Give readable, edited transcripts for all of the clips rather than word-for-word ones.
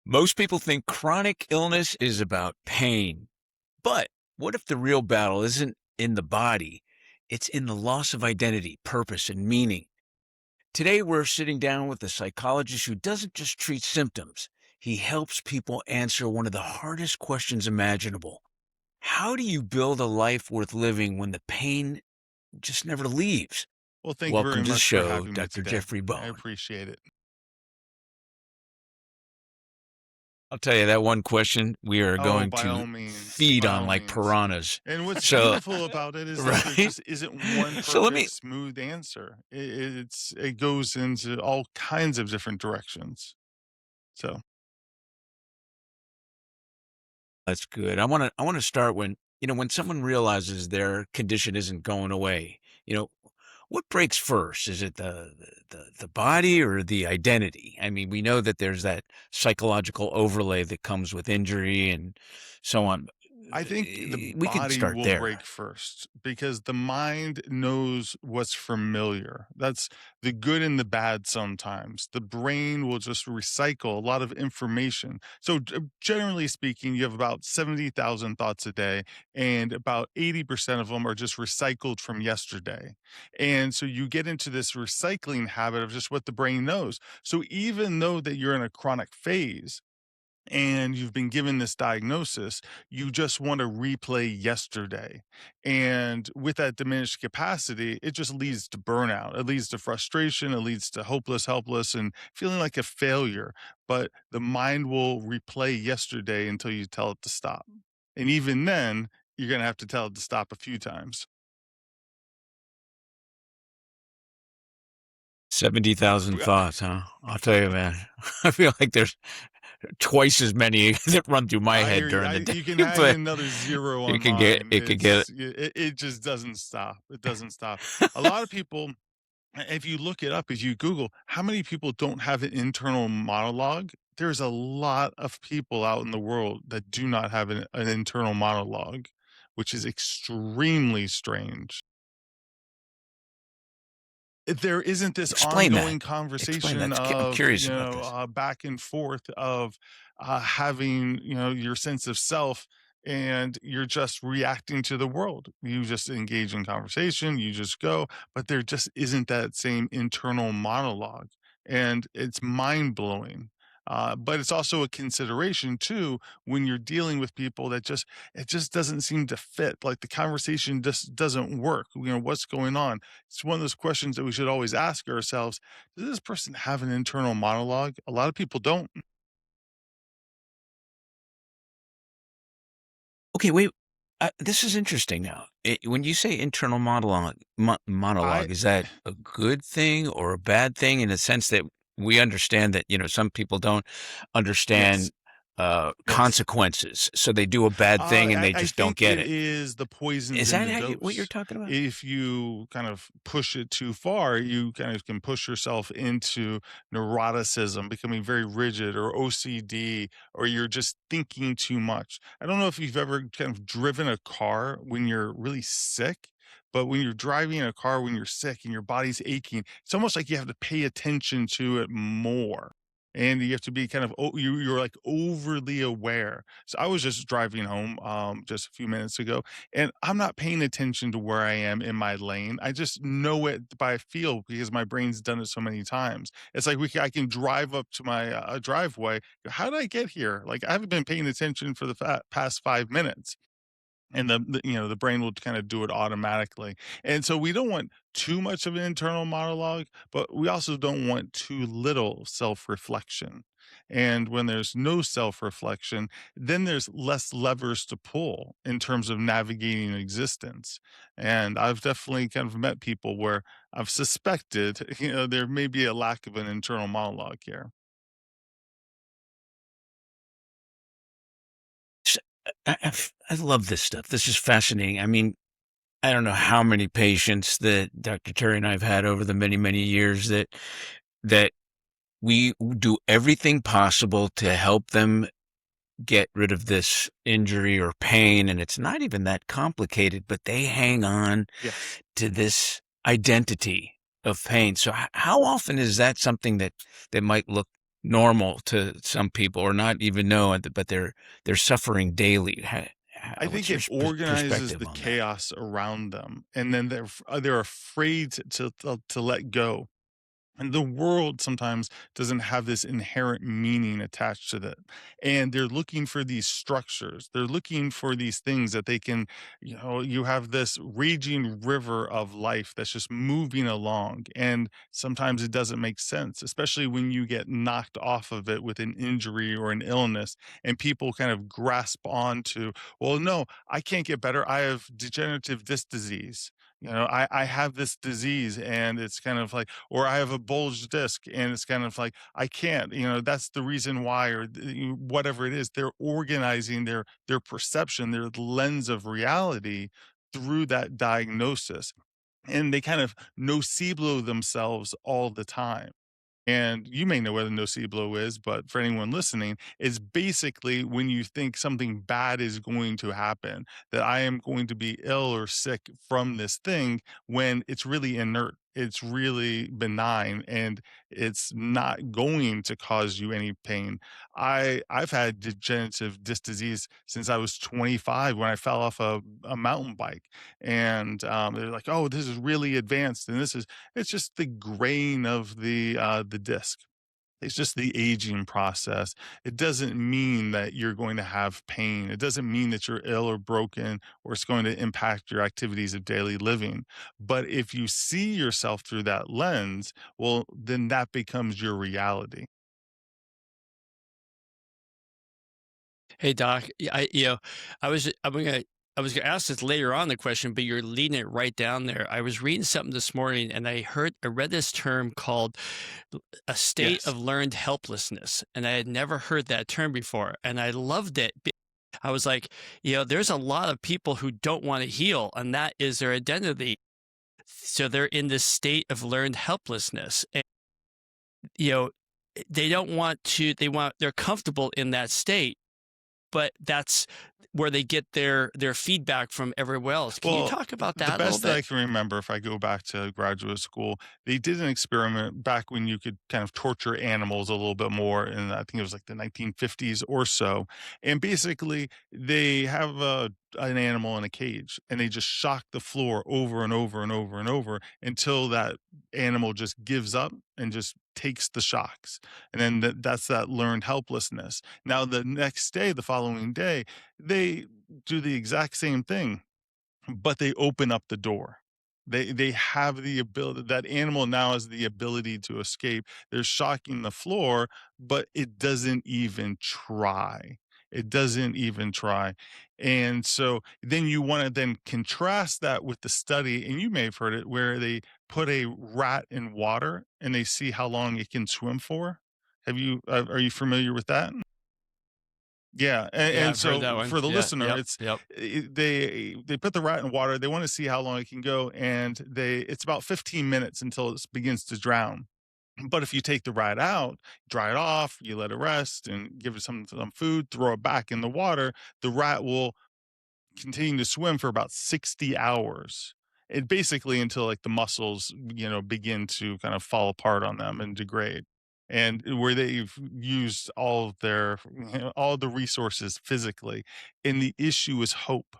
Most people think chronic illness is about pain. But what if the real battle isn't in the body? It's in the loss of identity, purpose, and meaning. Today, we're sitting down with a psychologist who doesn't just treat symptoms, he helps people answer one of the hardest questions imaginable. How do you build a life worth living when the pain just never leaves? Well, thank you very Welcome to the much for show, having me Dr. today. Jeffrey I Bone. appreciate it. I'll tell you that one question we are Oh, going by to all means, feed by on all like means. piranhas. And what's So, beautiful about it is that there right? just isn't one So let me perfect, smooth answer. It goes into all kinds of different directions. So That's good. I want to start when someone realizes their condition isn't going away. You know, what breaks first? Is it the body or the identity? I mean, we know that there's that psychological overlay that comes with injury and so on. I think the We can body start will break there. first because the mind knows what's familiar. That's the good and the bad sometimes. The brain will just recycle a lot of information. So, generally speaking, you have about 70,000 thoughts a day, and about 80% of them are just recycled from yesterday. And so you get into this recycling habit of just what the brain knows. So, even though that you're in a chronic phase, and you've been given this diagnosis, you just want to replay yesterday. And with that diminished capacity, it just leads to burnout. It leads to frustration. It leads to hopeless, helpless, and feeling like a failure. But the mind will replay yesterday until you tell it to stop. And even then, you're going to have to tell it to stop a few times. 70,000 thoughts, huh? I'll tell you, man. I feel like there's twice as many that run through my I head hear you. during the day, You can hang but another zero it on can get mine. it can get It just doesn't stop. It doesn't stop. A lot of people, if you look it up, if you Google how many people don't have an internal monologue, there's a lot of people out in the world that do not have an internal monologue, which is extremely strange. If there isn't this explain that. ongoing Explain conversation that. I'm of, curious about this. back and forth of having, your sense of self, and you're just reacting to the world. You just engage in conversation, you just go, but there just isn't that same internal monologue. And it's mind blowing. But it's also a consideration too when you're dealing with people that it just doesn't seem to fit. Like the conversation just doesn't work. What's going on? It's one of those questions that we should always ask ourselves. Does this person have an internal monologue? A lot of people don't. Okay, wait. This is interesting now. When you say internal I monologue, is that a good thing or a bad thing in the sense that we understand that, some people don't Yes, understand yes. consequences, so they do a bad thing and they I just don't think get it it. is the poisons Is in that the what you're dose. talking about? If you kind of push it too far, you kind of can push yourself into neuroticism, becoming very rigid, or OCD, or you're just thinking too much. I don't know if you've ever kind of driven a car when you're really sick, but when you're driving a car when you're sick and your body's aching, it's almost like you have to pay attention to it more. And you have to be kind of you're like overly aware. So I was just driving home just a few minutes ago, and I'm not paying attention to where I am in my lane. I just know it by feel because my brain's done it so many times. It's like I can drive up to my driveway. How did I get here? Like I haven't been paying attention for the past 5 minutes. And the brain will kind of do it automatically. And so we don't want too much of an internal monologue, but we also don't want too little self-reflection. And when there's no self-reflection, then there's less levers to pull in terms of navigating existence. And I've definitely kind of met people where I've suspected, there may be a lack of an internal monologue here. S- I love this stuff. This is fascinating. I mean, I don't know how many patients that Dr. Terry and I've had over the many, many years that we do everything possible to help them get rid of this injury or pain, and it's not even that complicated, but they hang on Yes. to this identity of pain. So how often is that something that might look normal to some people or not even know it, but they're suffering daily. I think What's your it organizes perspective the on that? chaos around them, and then they're afraid to let go. And the world sometimes doesn't have this inherent meaning attached to it. And they're looking for these structures. They're looking for these things that they can, you have this raging river of life that's just moving along. And sometimes it doesn't make sense, especially when you get knocked off of it with an injury or an illness. And people kind of grasp onto, well, no, I can't get better. I have degenerative disc disease. I have this disease, and it's kind of like, or I have a bulged disc, and it's kind of like, I can't, that's the reason why, or whatever it is. They're organizing their perception, their lens of reality through that diagnosis. And they kind of nocebo themselves all the time. And you may know what a nocebo is, but for anyone listening, it's basically when you think something bad is going to happen, that I am going to be ill or sick from this thing when it's really inert. It's really benign and it's not going to cause you any pain. I've had degenerative disc disease since I was 25 when I fell off a mountain bike. And they're like, oh, this is really advanced. And it's just the grain of the disc. It's just the aging process. It doesn't mean that you're going to have pain. It doesn't mean that you're ill or broken or it's going to impact your activities of daily living. But if you see yourself through that lens, well, then that becomes your reality. Hey Doc, I was I was gonna ask this later on the question, but you're leading it right down there. I was reading something this morning, and I read this term called a state Yes. of learned helplessness, and I had never heard that term before, and I loved it. I was like, there's a lot of people who don't want to heal, and that is their identity. So they're in this state of learned helplessness, and you know, they don't want to. They're comfortable in that state, but that's where they get their feedback from everywhere else. Can you Well, talk about the that a little best that I bit? can remember, if I go back to graduate school, they did an experiment back when you could kind of torture animals a little bit more. And I think it was like the 1950s or so. And basically, they have an animal in a cage and they just shock the floor over and over and over and over until that animal just gives up and just takes the shocks. And then that's that learned helplessness. Now, the next day, the following day, they do the exact same thing, but they open up the door. They have the ability, that animal now has the ability to escape. They're shocking the floor, but it doesn't even try. It doesn't even try. And so then you want to then contrast that with the study, and you may have heard it, where they put a rat in water and they see how long it can swim for. Are you familiar with that? Yeah, Yeah, and I've heard so that one. for the Yeah, listener, yep, yep. they put the rat in water, they wanna see how long it can go, and it's about 15 minutes until it begins to drown. But if you take the rat out, dry it off, you let it rest, and give it some food, throw it back in the water, the rat will continue to swim for about 60 hours. It basically until like the muscles, begin to kind of fall apart on them and degrade. And where they've used all of their, all the resources physically. And the issue is hope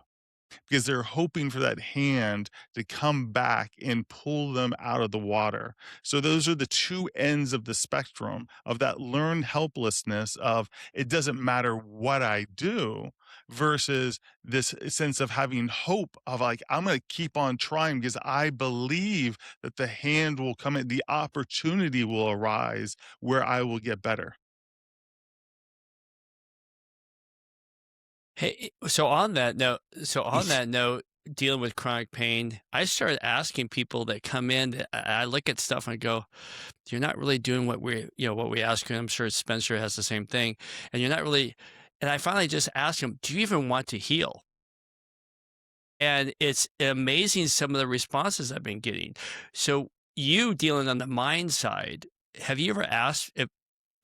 because they're hoping for that hand to come back and pull them out of the water. So those are the two ends of the spectrum of that learned helplessness of it doesn't matter what I do versus this sense of having hope of like I'm going to keep on trying because I believe that the hand will come in, the opportunity will arise where I will get better. Hey, so on that note, dealing with chronic pain, I started asking people that come in. I look at stuff and I go, "You're not really doing what we ask you." I'm sure Spencer has the same thing, and you're not really. And I finally just asked him, "Do you even want to heal?" And it's amazing some of the responses I've been getting. So you dealing on the mind side, have you ever asked if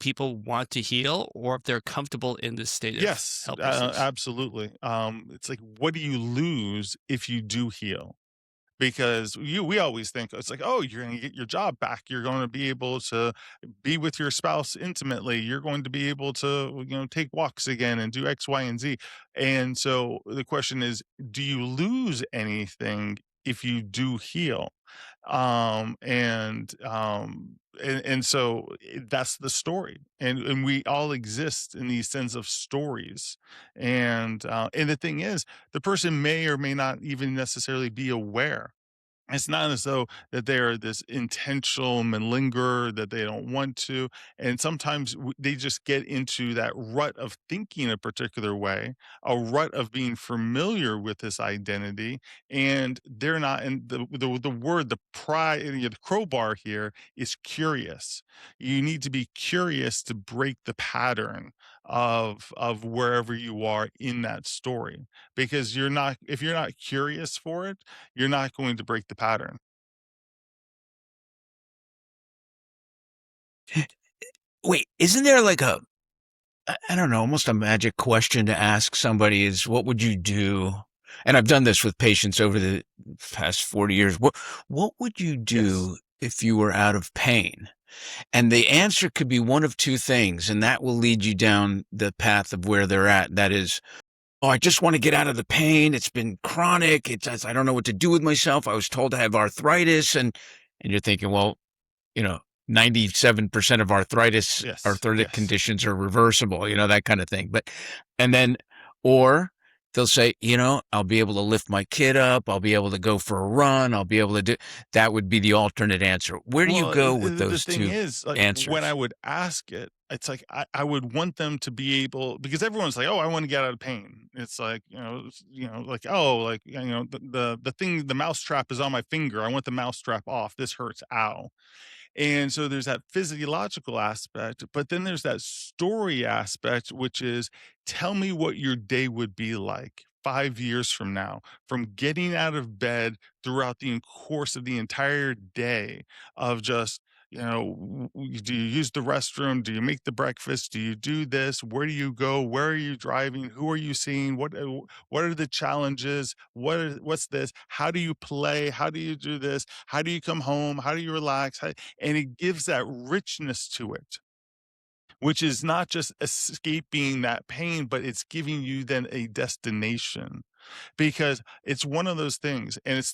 people want to heal or if they're comfortable in this state of Yes, helplessness? absolutely. It's like, what do you lose if you do heal? because we always think it's like, oh, you're going to get your job back. You're going to be able to be with your spouse intimately. You're going to be able to, take walks again and do X, Y, and Z. And so the question is, do you lose anything if you do heal? And so that's the story, and we all exist in these sense of stories, and the thing is, the person may or may not even necessarily be aware. It's not as though that they are this intentional malingerer that they don't want to. And sometimes they just get into that rut of thinking a particular way, a rut of being familiar with this identity. And they're not, and the word, the crowbar here is curious. You need to be curious to break the pattern of wherever you are in that story, because if you're not curious for it, you're not going to break the pattern. Wait, isn't there like I don't know, almost a magic question to ask somebody is, what would you do? And I've done this with patients over the past 40 years. What would you Yes. do if you were out of pain? And the answer could be one of two things, and that will lead you down the path of where they're at. That is, oh, I just want to get out of the pain. It's been chronic. I don't know what to do with myself. I was told I have arthritis. And you're thinking, well, 97% of Yes. arthritic Yes. conditions are reversible, that kind of thing. And then, or they'll say, I'll be able to lift my kid up. I'll be able to go for a run. I'll be able to that would be the alternate answer. Where do you Well, go with the those thing two is, like, when I answers? would ask it, it's like I would want them to be able, because everyone's like, "Oh, I want to get out of pain." It's like, like, oh, like, the thing, the mouse trap is on my finger. I want the mouse trap off. This hurts. Ow. And so there's that physiological aspect, but then there's that story aspect, which is, tell me what your day would be like 5 years from now, from getting out of bed throughout the course of the entire day of just, do you use the restroom? Do you make the breakfast? Do you do this? Where do you go? Where are you driving? Who are you seeing? What are the challenges? What's this? How do you play? How do you do this? How do you come home? How do you relax? And it gives that richness to it, which is not just escaping that pain, but it's giving you then a destination, because it's one of those things. And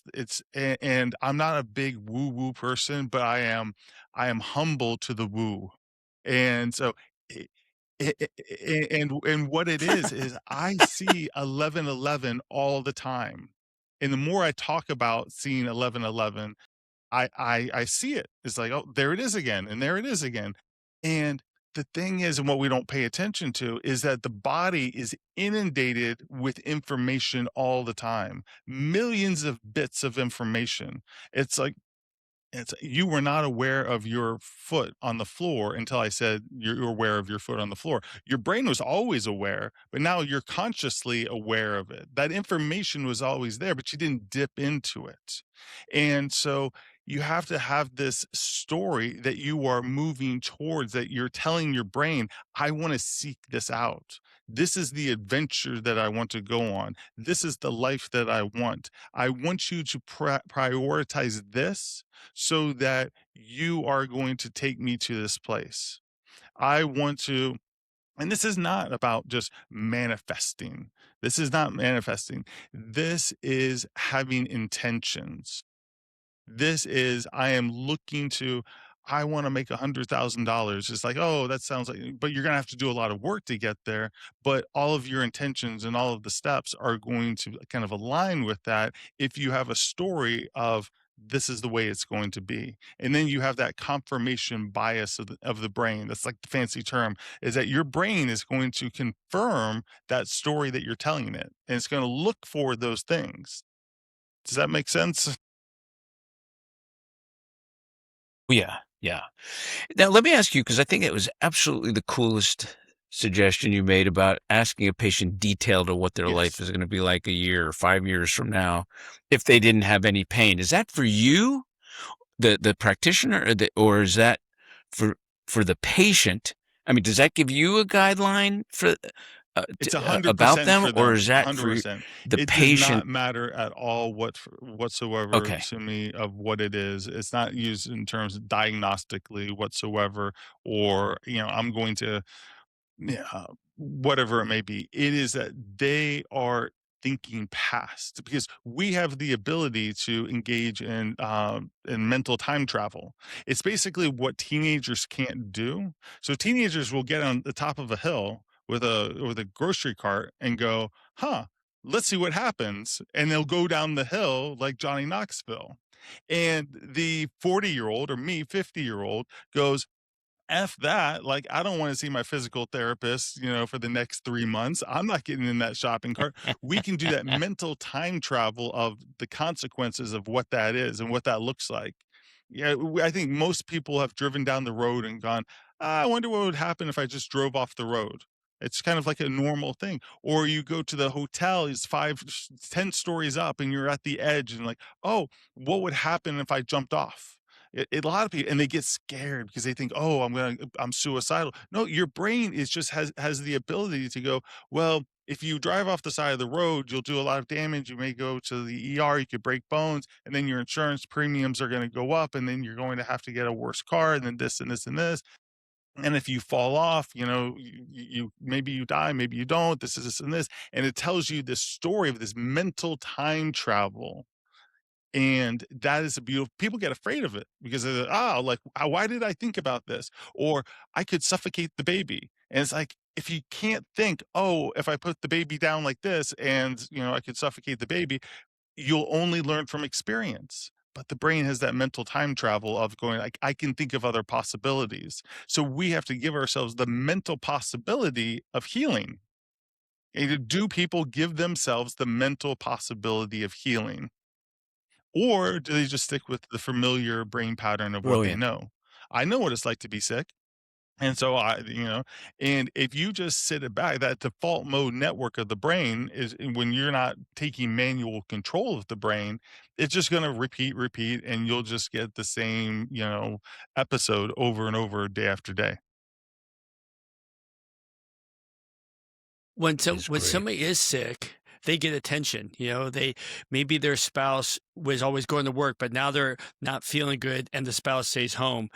and I'm not a big woo woo person, but I am humble to the woo. And so it, and what it is I see 1111 all the time. And the more I talk about seeing 1111, I see it. It's like, "Oh, there it is again, and there it is again." And the thing is, and what we don't pay attention to, is that the body is inundated with information all the time, millions of bits of information. It's like, you were not aware of your foot on the floor until I said you're aware of your foot on the floor. Your brain was always aware, but now you're consciously aware of it. That information was always there, but you didn't dip into it. And so you have to have this story that you are moving towards, that you're telling your brain, I want to seek this out. This is the adventure that I want to go on. This is the life that I want. I want you to prioritize this so that you are going to take me to this place. I want to, and this is not about just manifesting. This is not manifesting. This is having intentions. This is, I am looking to, I want to make $100,000. It's like, oh, that sounds like, but you're going to have to do a lot of work to get there. But all of your intentions and all of the steps are going to kind of align with that if you have a story of, this is the way it's going to be. And then you have that confirmation bias of the brain. That's like the fancy term, is that your brain is going to confirm that story that you're telling it. And it's going to look for those things. Does that make sense? Yeah, yeah. Now, let me ask you, because I think it was absolutely the coolest suggestion you made about asking a patient detailed of what their life Yes. is going to be like a year or 5 years from now if they didn't have any pain. Is that for you, the practitioner, or is that for the patient? I mean, does that give you a guideline It's about 100% them, for or them, is that for 100%. the It does patient? not matter at all whatsoever Okay. to me of what it is. It's not used in terms of diagnostically whatsoever, or, I'm going to, yeah, whatever it may be. It is that they are thinking past, because we have the ability to engage in mental time travel. It's basically what teenagers can't do. So teenagers will get on the top of a hill with a grocery cart and go, huh, let's see what happens. And they'll go down the hill like Johnny Knoxville. And the 40-year-old, or me, 50-year-old, goes, F that. Like, I don't want to see my physical therapist, for the next 3 months. I'm not getting in that shopping cart. We can do that mental time travel of the consequences of what that is and what that looks like. Yeah, I think most people have driven down the road and gone, I wonder what would happen if I just drove off the road. It's kind of like a normal thing. Or you go to the hotel, it's 10 stories up, and you're at the edge, and like, oh, what would happen if I jumped off? A lot of people, and they get scared because they think, oh, I'm suicidal. No, your brain is just has the ability to go, well, if you drive off the side of the road, you'll do a lot of damage. You may go to the ER, you could break bones, and then your insurance premiums are going to go up, and then you're going to have to get a worse car, and then this and this and this. And if you fall off, you maybe you die, maybe you don't. This is this and this, and it tells you this story of this mental time travel. And that is a beautiful, people get afraid of it because they're like, oh, like, why did I think about this? Or I could suffocate the baby. And it's like, if you can't think, oh, if I put the baby down like this and, I could suffocate the baby, you'll only learn from experience. But the brain has that mental time travel of going, like, I can think of other possibilities. So we have to give ourselves the mental possibility of healing. And do people give themselves the mental possibility of healing? Or do they just stick with the familiar brain pattern of what they Brilliant. know? I know what it's like to be sick. And so and if you just sit it back, that default mode network of the brain is when you're not taking manual control of the brain, it's just going to repeat, and you'll just get the same, episode over and over day after day. Is When great. somebody is sick, they get attention. They maybe their spouse was always going to work, but now they're not feeling good, and the spouse stays home.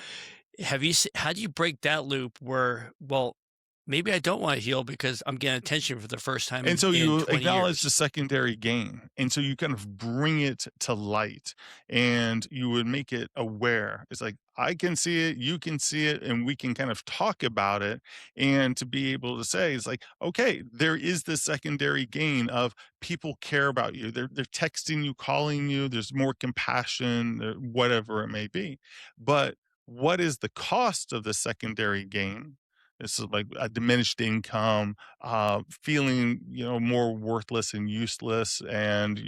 How do you break that loop where, well, maybe I don't want to heal because I'm getting attention for the first time And in, so in you 20 acknowledge years? the secondary gain. And so you kind of bring it to light, and you would make it aware. It's like, I can see it, you can see it, and we can kind of talk about it. And to be able to say, it's like, okay, there is this secondary gain of people care about you. They're texting you, calling you, there's more compassion, whatever it may be. But what is the cost of the secondary gain? This is like a diminished income, feeling more worthless and useless, and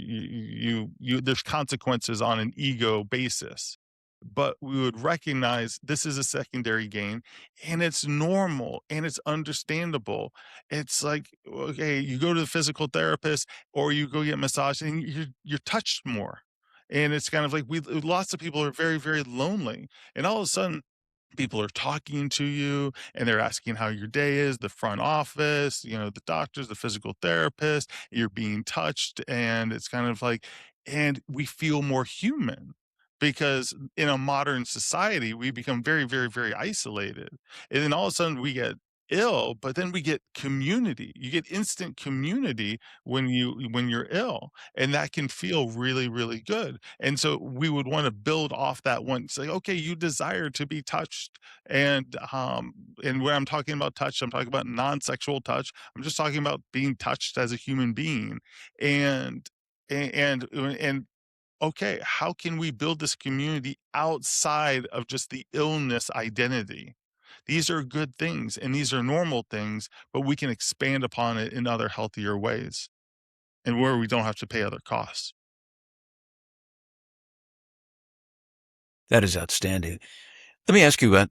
there's consequences on an ego basis. But we would recognize this is a secondary gain, and it's normal and it's understandable. It's like, okay, you go to the physical therapist or you go get massage, and you're touched more. And it's kind of like, we lots of people are very, very lonely, and all of a sudden people are talking to you, and they're asking how your day is, the front office, the doctors, the physical therapist, you're being touched. And it's kind of like, and we feel more human, because in a modern society, we become very, very, very isolated. And then all of a sudden we get ill, but then we get community. You get instant community when you're ill, and that can feel really, really good. And so we would want to build off that one. Say, okay, you desire to be touched, and when I'm talking about touch, I'm talking about non-sexual touch. I'm just talking about being touched as a human being, and and okay, how can we build this community outside of just the illness identity? These are good things and these are normal things, but we can expand upon it in other healthier ways, and where we don't have to pay other costs. That is outstanding. Let me ask you about,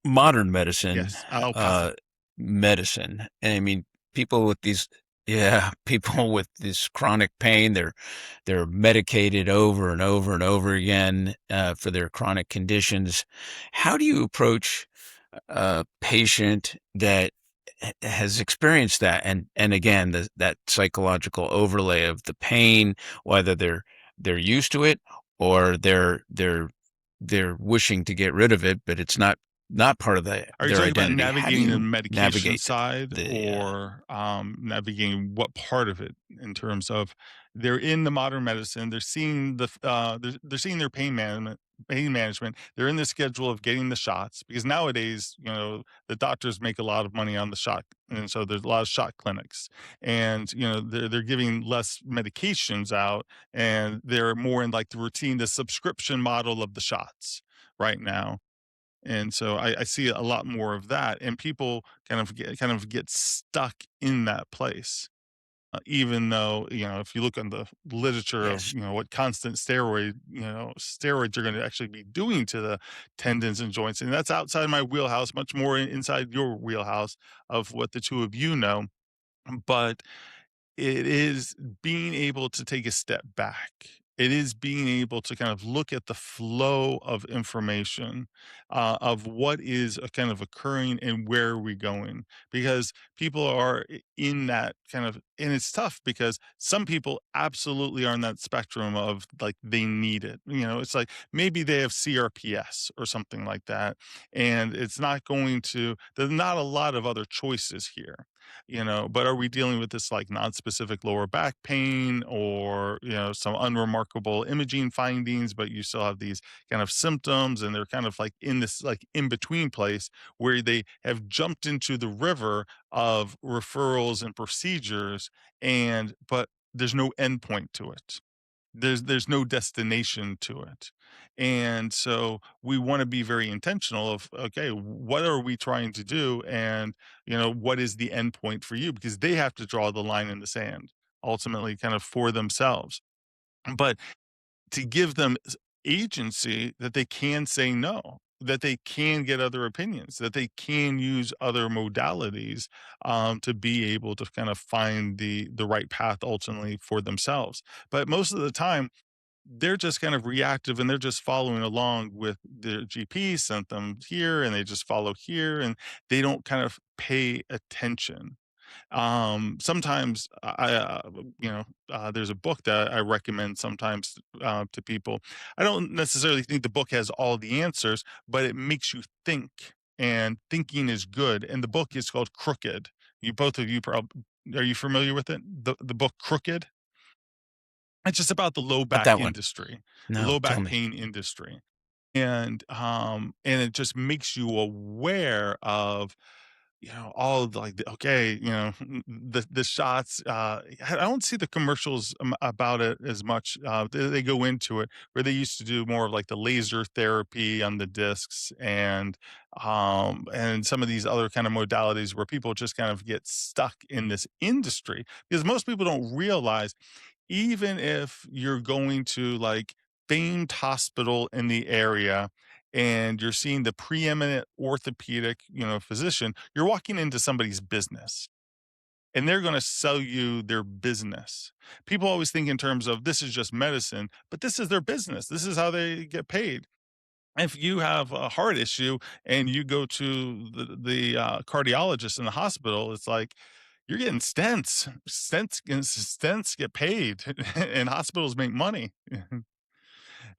modern medicine, Yes, allopathic. medicine. And I mean, people with these, yeah, people with this chronic pain, they're medicated over and over and over again for their chronic conditions. How do you approach a patient that has experienced that, and again, that psychological overlay of the pain, whether they're used to it or they're wishing to get rid of it, but it's not part of Are you their talking about identity. How do navigating the you medication navigate side the or navigating what part of it in terms of they're in the modern medicine, they're seeing they're seeing their pain management, they're in the schedule of getting the shots because nowadays, the doctors make a lot of money on the shot. And so there's a lot of shot clinics and, they're giving less medications out and they're more in like the routine, the subscription model of the shots right now. And so I see a lot more of that, and people kind of get stuck in that place, even though if you look on the literature of yes, what constant steroids are going to actually be doing to the tendons and joints, and that's outside my wheelhouse, much more inside your wheelhouse of what the two of you know, but it is being able to take a step back. It is being able to kind of look at the flow of information, of what is kind of occurring and where are we going. Because people are in that kind of, and it's tough because some people absolutely are on that spectrum of like they need it. It's like maybe they have CRPS or something like that, and it's not going to. There's not a lot of other choices here, but are we dealing with this like non-specific lower back pain or some unremarkable imaging findings, but you still have these kind of symptoms and they're kind of like in this like in between place where they have jumped into the river of referrals and procedures, and but there's no endpoint to it. There's no destination to it. And so we want to be very intentional of, okay, what are we trying to do? And, what is the end point for you? Because they have to draw the line in the sand ultimately kind of for themselves. But to give them agency that they can say no, that they can get other opinions, that they can use other modalities to be able to kind of find the right path ultimately for themselves. But most of the time, they're just kind of reactive and they're just following along with their GP sent them here and they just follow here and they don't kind of pay attention. Sometimes there's a book that I recommend sometimes to people. I don't necessarily think the book has all the answers, but it makes you think, and thinking is good. And the book is called Crooked. You both of you are you familiar with it? The book Crooked. It's just about the low not back that one. industry, the No, low tell back me. pain industry. And it just makes you aware of, all of, like, okay, the shots, I don't see the commercials about it as much. They go into it where they used to do more of like the laser therapy on the discs and some of these other kind of modalities where people just kind of get stuck in this industry because most people don't realize even if you're going to like famed hospital in the area and you're seeing the preeminent orthopedic, physician, you're walking into somebody's business and they're going to sell you their business. People always think in terms of this is just medicine, but this is their business. This is how they get paid. If you have a heart issue and you go to the cardiologist in the hospital, it's like you're getting stents. Stents get paid, and hospitals make money.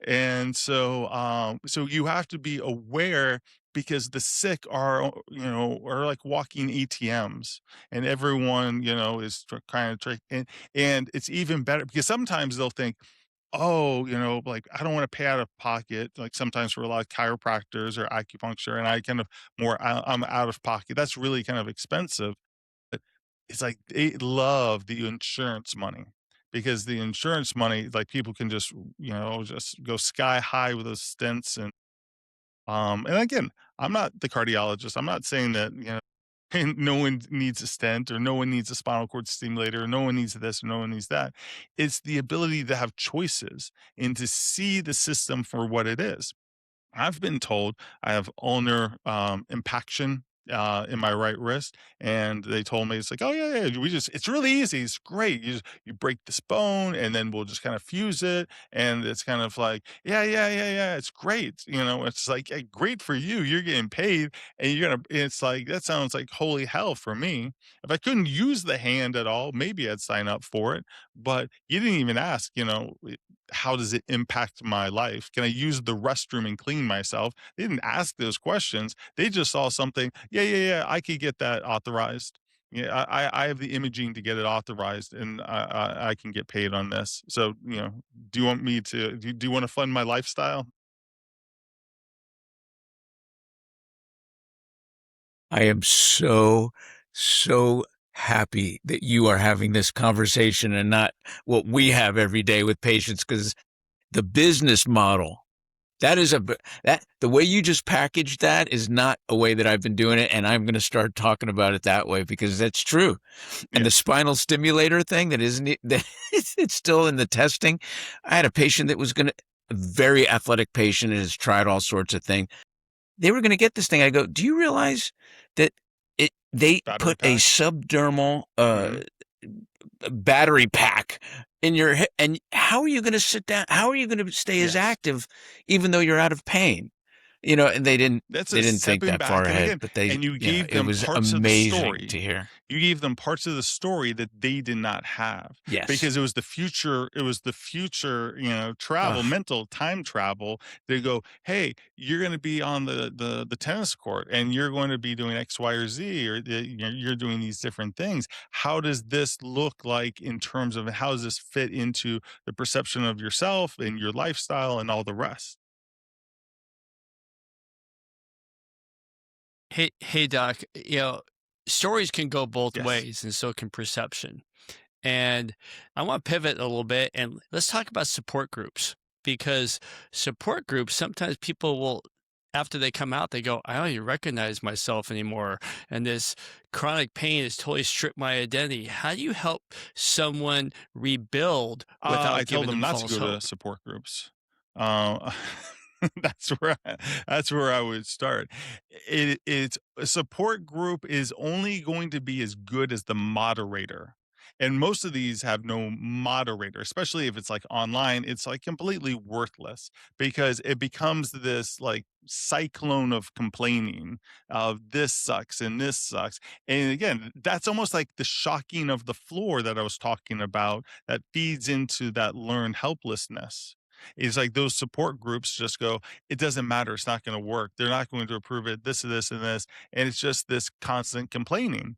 And so you have to be aware because the sick are like walking ATMs, and everyone is kind of and it's even better because sometimes they'll think, oh, like I don't want to pay out of pocket. Like sometimes for a lot of chiropractors or acupuncture, and I kind of I'm out of pocket. That's really kind of expensive. But it's like they love the insurance money because the insurance money, like people can just go sky high with those stents and again, I'm not the cardiologist. I'm not saying that and no one needs a stent or no one needs a spinal cord stimulator or no one needs this or no one needs that. It's the ability to have choices and to see the system for what it is. I've been told I have ulnar impaction in my right wrist, and they told me, it's like, oh yeah, it's really easy, it's great. You break this bone, and then we'll just kind of fuse it, and it's kind of like, yeah, it's great. It's like, hey, great for you. You're getting paid, and you're gonna. It's like, that sounds like holy hell for me. If I couldn't use the hand at all, maybe I'd sign up for it. But you didn't even ask. How does it impact my life? Can I use the restroom and clean myself? They didn't ask those questions. They just saw something. Yeah. I could get that authorized. Yeah, I have the imaging to get it authorized, and I can get paid on this. So, do you want me to? Do you want to fund my lifestyle? I am so, so happy that you are having this conversation and not what we have every day with patients, because the business model, the way you just packaged that is not a way that I've been doing it. And I'm going to start talking about it that way, because that's true. And the spinal stimulator thing, that it's still in the testing. I had a patient that was a very athletic patient, and has tried all sorts of things. They were going to get this thing. I go, do you realize that they Battery put a pack? subdermal battery pack in your head? And how are you going to sit down? How are you going to stay as Yes. active even though you're out of pain? And they didn't think stepping that far back. And ahead, again, but you gave it them was parts of the amazing story. to hear. You gave them parts of the story that they did not have. Yes. Because it was the future, travel, Ugh. mental time travel. They go, hey, you're going to be on the tennis court, and you're going to be doing X, Y, or Z, or you're doing these different things. How does this look like in terms of how does this fit into the perception of yourself and your lifestyle and all the rest? Hey, Doc, stories can go both Yes. ways, and so can perception. And I want to pivot a little bit, and let's talk about support groups, because support groups, sometimes people will, after they come out, they go, I don't even recognize myself anymore. And this chronic pain has totally stripped my identity. How do you help someone rebuild without I tell giving them them not to false go hope? to support groups. Uh, that's where I would start. It's a support group is only going to be as good as the moderator. And most of these have no moderator, especially if it's like online. It's like completely worthless, because it becomes this like cyclone of complaining of this sucks and this sucks. And again, that's almost like the shocking of the floor that I was talking about, that feeds into that learned helplessness. It's like those support groups just go, it doesn't matter. It's not going to work. They're not going to approve it. This and this and this. And it's just this constant complaining.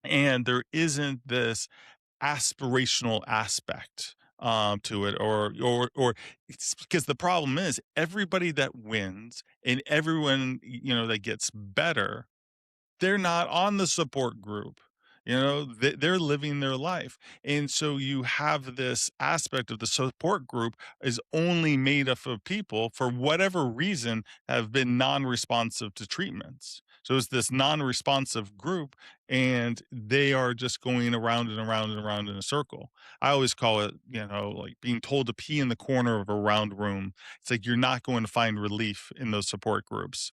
And there isn't this aspirational aspect to it, or it's because the problem is everybody that wins and everyone, that gets better, they're not on the support group. They're living their life. And so you have this aspect of the support group is only made up of people, for whatever reason, have been non-responsive to treatments. So it's this non-responsive group, and they are just going around and around and around in a circle. I always call it, like being told to pee in the corner of a round room. It's like you're not going to find relief in those support groups,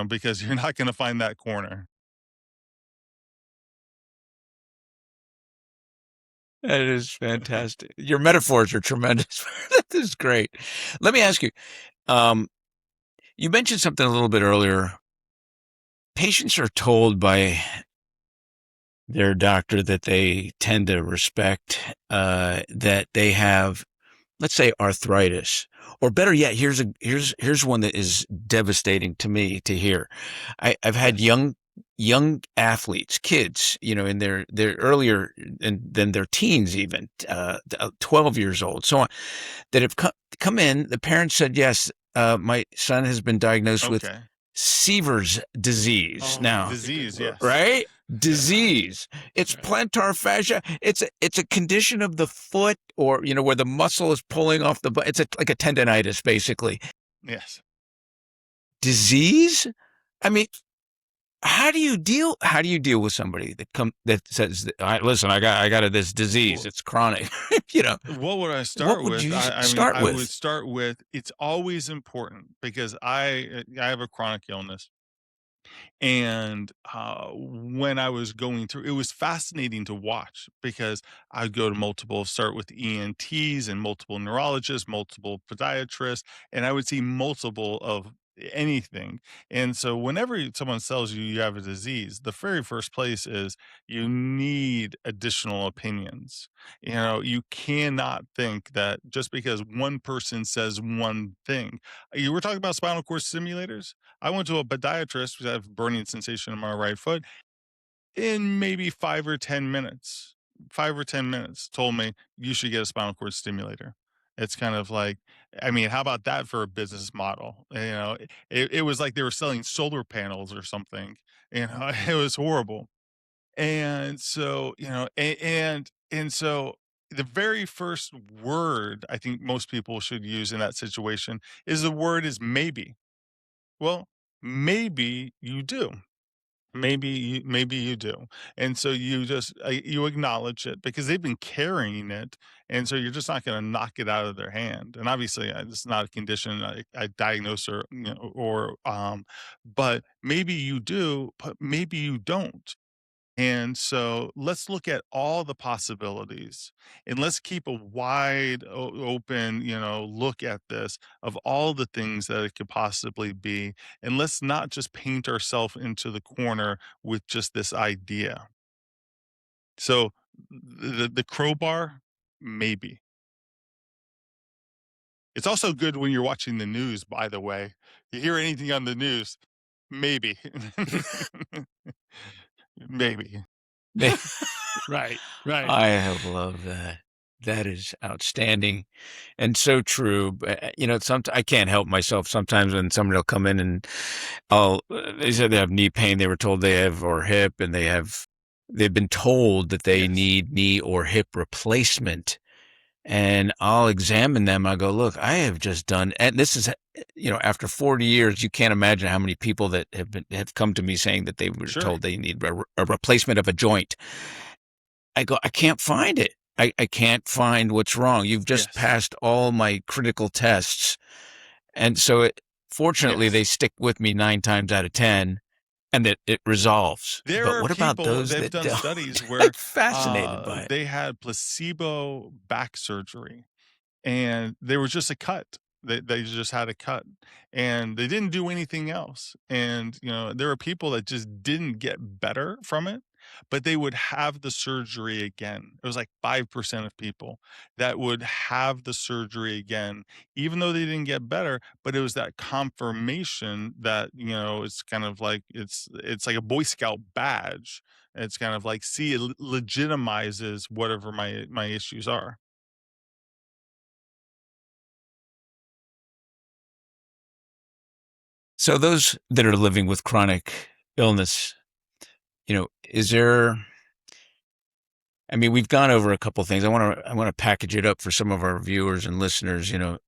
because you're not going to find that corner. That is fantastic. Your metaphors are tremendous. That is great. Let me ask you, you mentioned something a little bit earlier. Patients are told by their doctor that they tend to respect, that they have, let's say, arthritis, or better yet, here's one that is devastating to me to hear. I've had Yes. young athletes, kids, in their earlier than their teens, even 12 years old, so on, that have come in. The parents said, yes, my son has been diagnosed with Okay. Seaver's disease. Oh, Now, that's a good Disease, word. yes. right? Yeah. Disease. It's Right. plantar fascia. It's a condition of the foot, or where the muscle is pulling off the. It's like a tendonitis, basically. Yes. Disease. I mean, how do you deal? How do you deal with somebody that says, "Listen, I got this disease. Well, It's chronic." you know, what would I what start would with? you I mean, start I would with? start with, it's always important, because I have a chronic illness. And when I was going through, it was fascinating to watch because I'd go to multiple, start with ENTs and multiple neurologists, multiple podiatrists, and I would see multiple of anything. And so whenever someone tells you you have a disease, the very first place is you need additional opinions. You know, you cannot think that just because one person says one thing. You were talking about spinal cord stimulators. I went to a podiatrist because I have burning sensation in my right foot. In maybe 5 or 10 minutes, told me you should get a spinal cord stimulator. It's kind of like, I mean, how about that for a business model? You know, it was like they were selling solar panels or something. You know, it was horrible. And so, you know, and so the very first word I think most people should use in that situation is the word is maybe. Well, maybe you do. Maybe you do. And so you just you acknowledge it because they've been carrying it, and so you're just not going to knock it out of their hand. And obviously, it's not a condition I diagnose or you know but maybe you do, but maybe you don't. And so let's look at all the possibilities and let's keep a wide open, you know, look at this of all the things that it could possibly be. And let's not just paint ourselves into the corner with just this idea. So the crowbar, maybe. It's also good when you're watching the news, by the way. You hear anything on the news, maybe. Maybe. Right, right. I have loved that. That is outstanding and so true. But, you know, I can't help myself. Sometimes when somebody will come in and they said they have knee pain, they were told they have, or hip, and they've been told that they Yes. need knee or hip replacement. And I'll examine them. I go, look, I have just done, and this is, you know, after 40 years, you can't imagine how many people that have come to me saying that they were Sure. told they need a replacement of a joint. I go, I can't find it. I can't find what's wrong. You've just Yes. passed all my critical tests. And so fortunately, Yes. they stick with me 9 times out of 10 and it resolves. There But are what about people those they've that done don't? studies I'm where, fascinated by it. they had placebo back surgery, and there was just a cut. They just had a cut, and they didn't do anything else, and, you know, there were people that just didn't get better from it, but they would have the surgery again. It was like 5% of people that would have the surgery again, even though they didn't get better, but it was that confirmation that, you know, it's kind of like it's like a Boy Scout badge. It's kind of like, see, it legitimizes whatever my issues are. So those that are living with chronic illness, you know, is there, I mean, we've gone over a couple things. I want to package it up for some of our viewers and listeners. You know,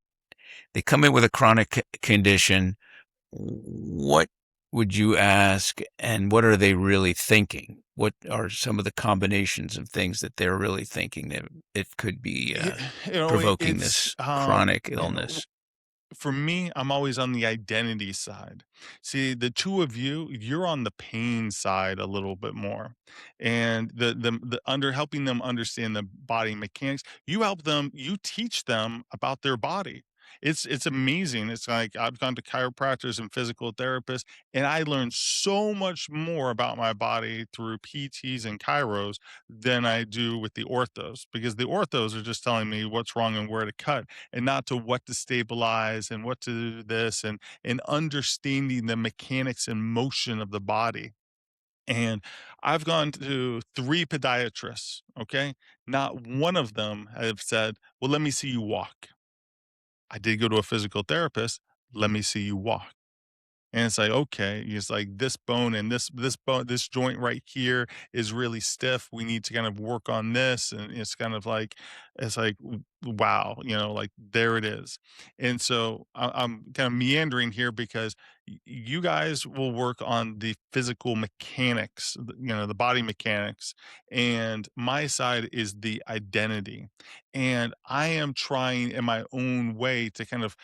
they come in with a chronic condition. What would you ask, and what are they really thinking? What are some of the combinations of things that they're really thinking that it could be Y You know, provoking it's, this chronic you know, illness? for me, I'm always on the identity side. See, the 2 of you, you're on the pain side a little bit more, and the under helping them understand the body mechanics, you teach them about their body. It's amazing. It's like I've gone to chiropractors and physical therapists, and I learned so much more about my body through PTs and chiros than I do with the orthos, because the orthos are just telling me what's wrong and where to cut and not to what to stabilize and what to do this and understanding the mechanics and motion of the body. And I've gone to 3 podiatrists, okay? Not one of them have said, "Well, let me see you walk." I did go to a physical therapist, "Let me see you walk." And it's like, okay, it's like this bone and this bone, this joint right here is really stiff. We need to kind of work on this. And it's kind of like, it's like, wow, you know, like there it is. And so I'm kind of meandering here because you guys will work on the physical mechanics, you know, the body mechanics. And my side is the identity. And I am trying in my own way to kind of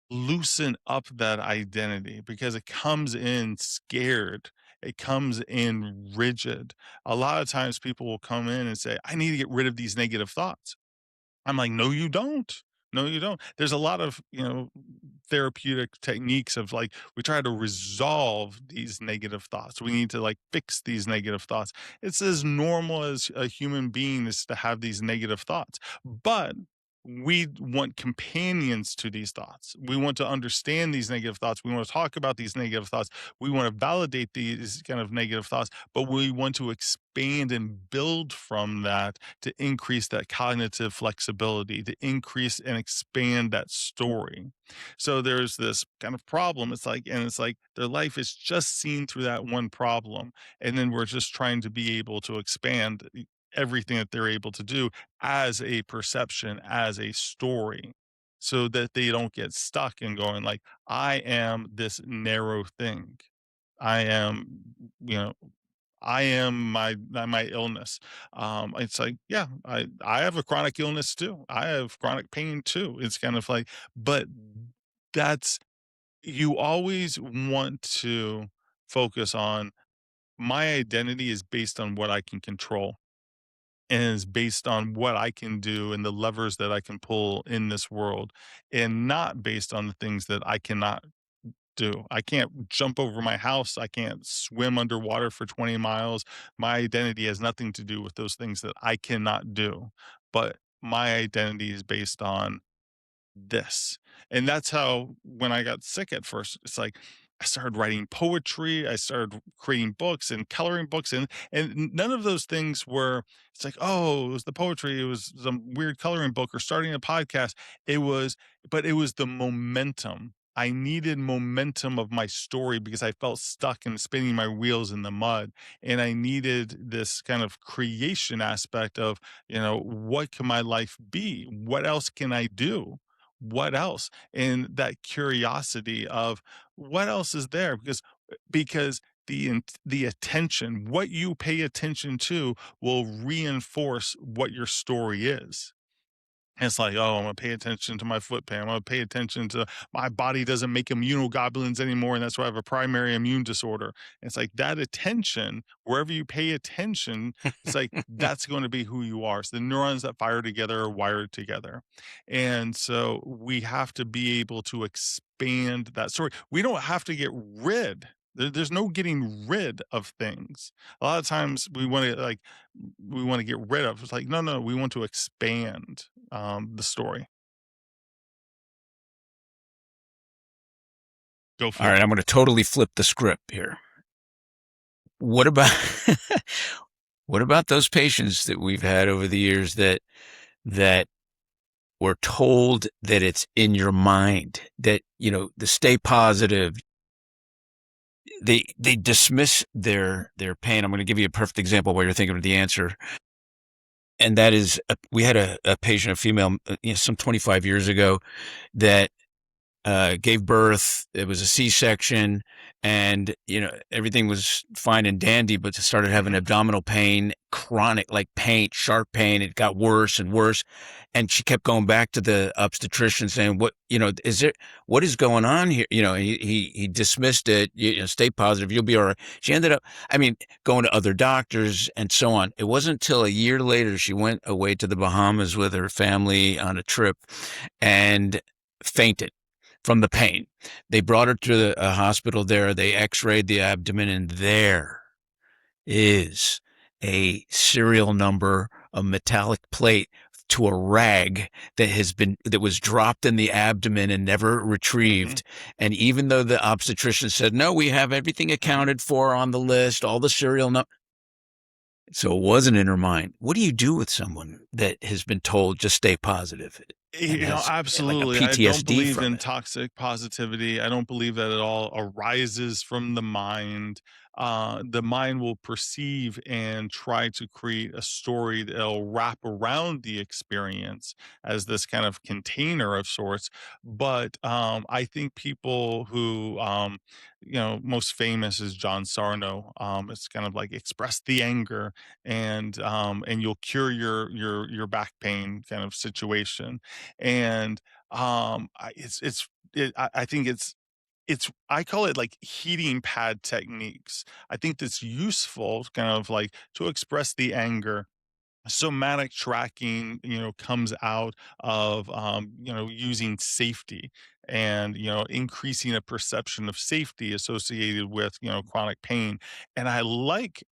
loosen up that identity because it comes in scared. It comes in rigid. A lot of times people will come in and say, I need to get rid of these negative thoughts. I'm like, no, you don't. No, you don't. There's a lot of, therapeutic techniques of like, we try to resolve these negative thoughts. We need to like fix these negative thoughts. It's as normal as a human being is to have these negative thoughts. But we want companions to these thoughts. We want to understand these negative thoughts. We want to talk about these negative thoughts. We want to validate these kind of negative thoughts, but we want to expand and build from that to increase that cognitive flexibility, to increase and expand that story. So there's this kind of problem. It's like their life is just seen through that one problem. And then we're just trying to be able to expand everything that they're able to do as a perception, as a story, so that they don't get stuck in going like, I am this narrow thing. I am, you know, I am my illness. It's like, yeah, I have a chronic illness too. I have chronic pain too. It's kind of like, but that's you always want to focus on my identity is based on what I can control and is based on what I can do and the levers that I can pull in this world and not based on the things that I cannot do. I can't jump over my house. I can't swim underwater for 20 miles. My identity has nothing to do with those things that I cannot do. But my identity is based on this. And that's how, when I got sick at first, it's like I started writing poetry, I started creating books and coloring books, and none of those things were, it's like, oh, it was the poetry, it was some weird coloring book or starting a podcast. It was, but it was the momentum. I needed momentum of my story because I felt stuck and spinning my wheels in the mud. And I needed this kind of creation aspect of, what can my life be? What else can I do? What else? And that curiosity of what else is there? Because the attention, what you pay attention to will reinforce what your story is. It's like, oh, I'm gonna pay attention to my foot pain. I'm gonna pay attention to my body doesn't make immunoglobulins anymore, and that's why I have a primary immune disorder. It's like that attention, wherever you pay attention, it's like that's going to be who you are. So the neurons that fire together are wired together. And so we have to be able to expand that story. We don't have to get rid. There's no getting rid of things. A lot of times we want to get rid of. It's like, no, no, we want to expand the story. Go All for right, it. I'm going to totally flip the script here. What about what about those patients that we've had over the years that were told that it's in your mind, that the stay positive, they dismiss their pain. I'm going to give you a perfect example while you're thinking of the answer. And that is, we had a patient, a female, some 25 years ago, that gave birth. It was a C-section, and everything was fine and dandy, but started having abdominal pain, chronic, like pain, sharp pain. It got worse and worse, and she kept going back to the obstetrician saying, "What is it? What is going on here?" He dismissed it. Stay positive, you'll be all right. She ended up, going to other doctors and so on. It wasn't until a year later she went away to the Bahamas with her family on a trip and fainted from the pain. They brought her to a hospital there. They x-rayed the abdomen, and there is a serial number, a metallic plate to a rag that was dropped in the abdomen and never retrieved. And even though the obstetrician said, no, we have everything accounted for on the list, all the serial number. So it wasn't in her mind. What do you do with someone that has been told just stay positive and has like a Absolutely. I don't PTSD believe from in it? toxic positivity. I don't believe that it all arises from the mind. The mind will perceive and try to create a story that'll wrap around the experience as this kind of container of sorts. But I think people who, most famous is John Sarno. It's kind of like express the anger and you'll cure your back pain kind of situation. And I think it's I call it like heating pad techniques. I think that's useful kind of like to express the anger. Somatic tracking, comes out of, using safety and, increasing a perception of safety associated with, chronic pain. And I like,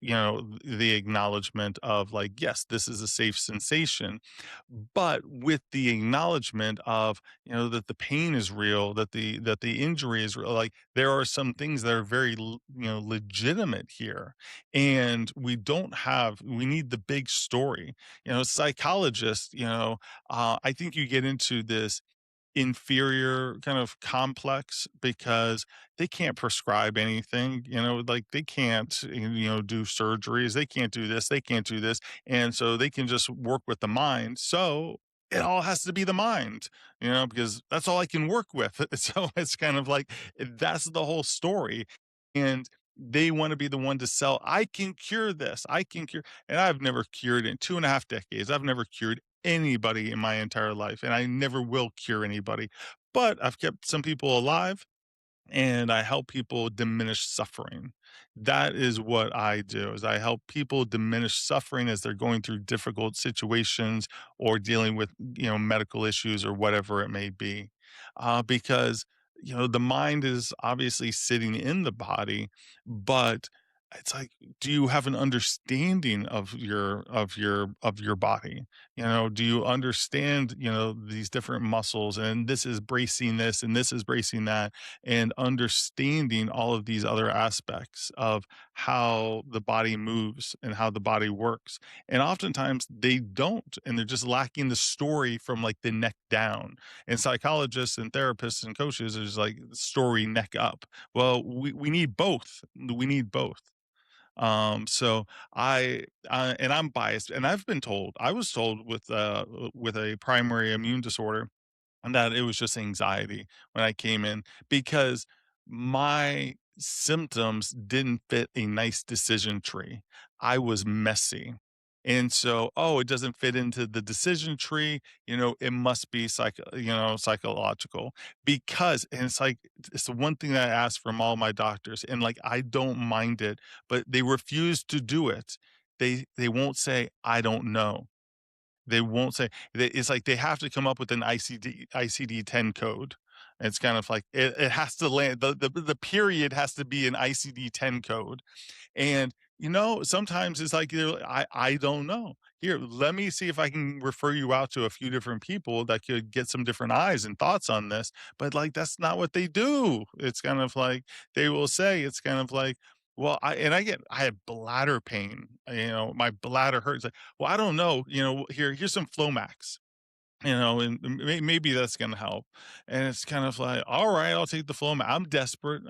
the acknowledgement of like, yes, this is a safe sensation, but with the acknowledgement of, that the pain is real, that the injury is real. Like there are some things that are very, legitimate here, and we need the big story. Psychologists, I think you get into this inferior kind of complex because they can't prescribe anything, like they can't, do surgeries, they can't do this, they can't do this. And so they can just work with the mind. So it all has to be the mind, because that's all I can work with. So it's kind of like that's the whole story. And they want to be the one to sell, I can cure this, I can cure. And I've never cured in 2.5 decades. I've never cured anybody in my entire life, and I never will cure anybody. But I've kept some people alive, and I help people diminish suffering. That is what I do. Is I help people diminish suffering as they're going through difficult situations or dealing with, medical issues or whatever it may be. Because, the mind is obviously sitting in the body, but it's like, do you have an understanding of your body? Do you understand, these different muscles, and this is bracing this and this is bracing that, and understanding all of these other aspects of how the body moves and how the body works. And oftentimes they don't, and they're just lacking the story from like the neck down. And psychologists and therapists and coaches is like story neck up. Well, we need both. We need both. So and I'm biased, and I was told with a primary immune disorder, and that it was just anxiety when I came in because my symptoms didn't fit a nice decision tree. I was messy. And so, oh, it doesn't fit into the decision tree, it must be psychological because, and it's like, it's the one thing that I ask from all my doctors, and like, I don't mind it, but they refuse to do it. They won't say, I don't know. They won't say it's like they have to come up with an ICD-10 code. It's kind of like it has to land the period has to be an ICD-10 code. And, sometimes it's like, I don't know. Here, let me see if I can refer you out to a few different people that could get some different eyes and thoughts on this. But like, that's not what they do. It's kind of like they will say, it's kind of like, well, I have bladder pain. My bladder hurts. Like, well, I don't know. Here's some Flomax, and maybe that's going to help. And it's kind of like, all right, I'll take the flow. I'm desperate.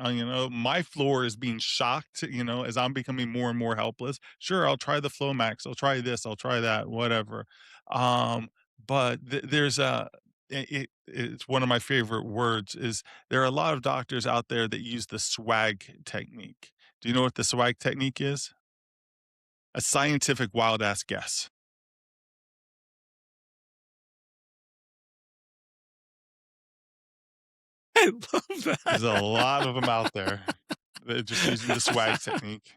My floor is being shocked, as I'm becoming more and more helpless. Sure, I'll try the Flow Max. I'll try this. I'll try that, whatever. But there's it's one of my favorite words is there are a lot of doctors out there that use the swag technique. Do you know what the swag technique is? A scientific wild ass guess. I love There's a that. lot of them out there that are just using the swag technique.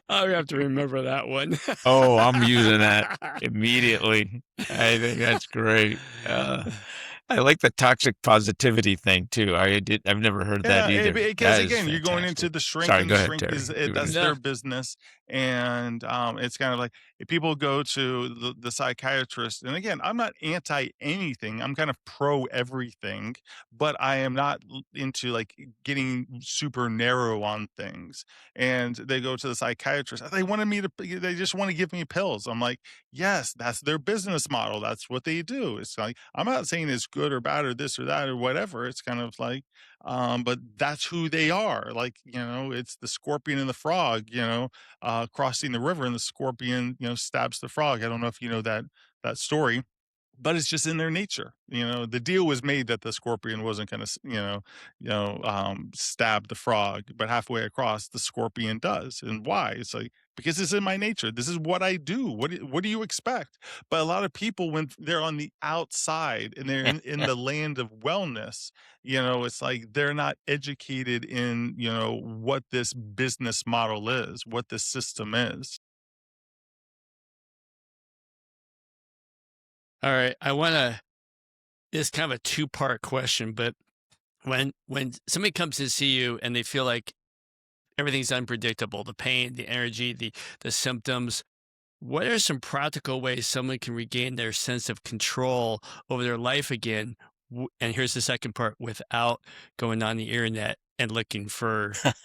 I have to remember that one. Oh, I'm using that immediately. I think that's great. I like the toxic positivity thing too. I've never heard that Yeah, either. because That is again, you're going into fantastic. the shrink, Sorry, and go the ahead, shrink Terry. is it, You were that's gonna No. their business. And it's kind of like if people go to the psychiatrist, and again, I'm not anti anything. I'm kind of pro everything, but I am not into like getting super narrow on things. And they go to the psychiatrist. They just want to give me pills. I'm like, yes, that's their business model. That's what they do. It's like I'm not saying it's good or bad or this or that or whatever. It's kind of like but that's who they are. Like, it's the scorpion and the frog, crossing the river, and the scorpion, stabs the frog. I don't know if you know that story. but it's just in their nature. The deal was made that the scorpion wasn't going to, stab the frog, but halfway across, the scorpion does. And why? It's like, because it's in my nature. This is what I do. What do you expect? But a lot of people, when they're on the outside and they're in the land of wellness, it's like they're not educated in, what this business model is, what this system is. All right. It's kind of a two-part question, but when somebody comes to see you and they feel like everything's unpredictable, the pain, the energy, the symptoms, what are some practical ways someone can regain their sense of control over their life again? And here's the second part: without going on the internet and looking for Dr.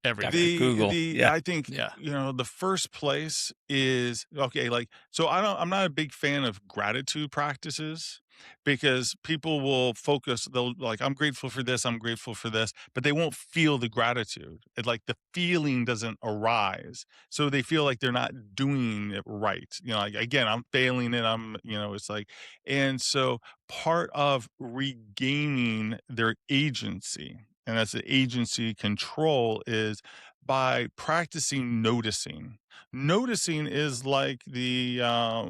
everything. Google. Yeah. I think, Yeah. the first place is okay, like, so I'm not a big fan of gratitude practices because people will focus, they'll like, I'm grateful for this, I'm grateful for this, but they won't feel the gratitude. It like the feeling doesn't arise. So they feel like they're not doing it right. Like again, I'm failing it. It's like, and so part of regaining their agency, and that's the agency control, is by practicing noticing. Noticing is like the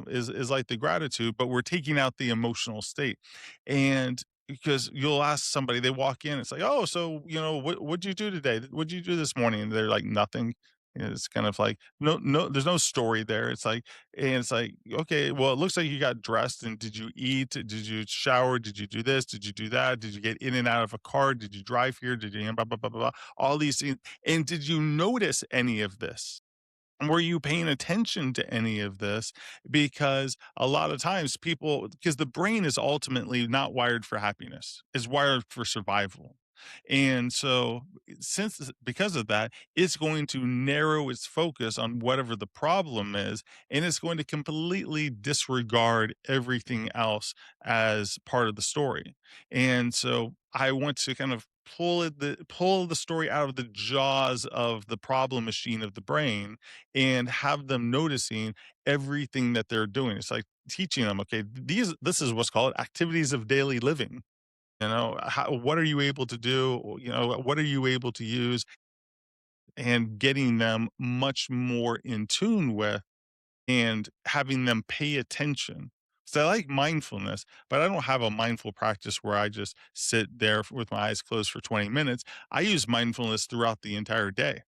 is like the gratitude, but we're taking out the emotional state. And because you'll ask somebody, they walk in, it's like, oh, so what'd you do today? What'd you do this morning? And they're like, nothing. It's kind of like no, there's no story there. It's like, and it's like, okay, well, it looks like you got dressed, and did you eat? Did you shower? Did you do this? Did you do that? Did you get in and out of a car? Did you drive here? Did you blah blah blah blah blah? All these things. And did you notice any of this? Were you paying attention to any of this? Because a lot of times people, because the brain is ultimately not wired for happiness, it's wired for survival. And so, because of that, it's going to narrow its focus on whatever the problem is, and it's going to completely disregard everything else as part of the story. And so, I want to kind of pull the story out of the jaws of the problem machine of the brain and have them noticing everything that they're doing. It's like teaching them, okay, this is what's called activities of daily living. What are you able to do? What are you able to use, and getting them much more in tune with and having them pay attention. So I like mindfulness, but I don't have a mindful practice where I just sit there with my eyes closed for 20 minutes. I use mindfulness throughout the entire day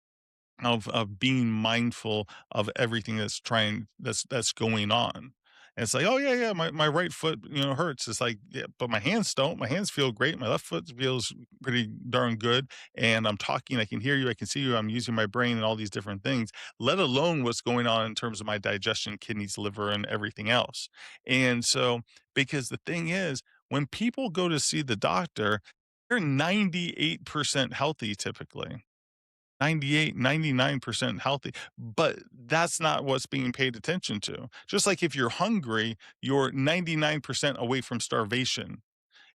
of being mindful of everything that's going on. And it's like, oh yeah, yeah, my right foot, hurts. It's like, yeah, but my hands don't. My hands feel great. My left foot feels pretty darn good. And I'm talking, I can hear you, I can see you, I'm using my brain and all these different things, let alone what's going on in terms of my digestion, kidneys, liver, and everything else. And so, because the thing is, when people go to see the doctor, they're 98% healthy typically. 98, 99% healthy, but that's not what's being paid attention to. Just like if you're hungry, you're 99% away from starvation.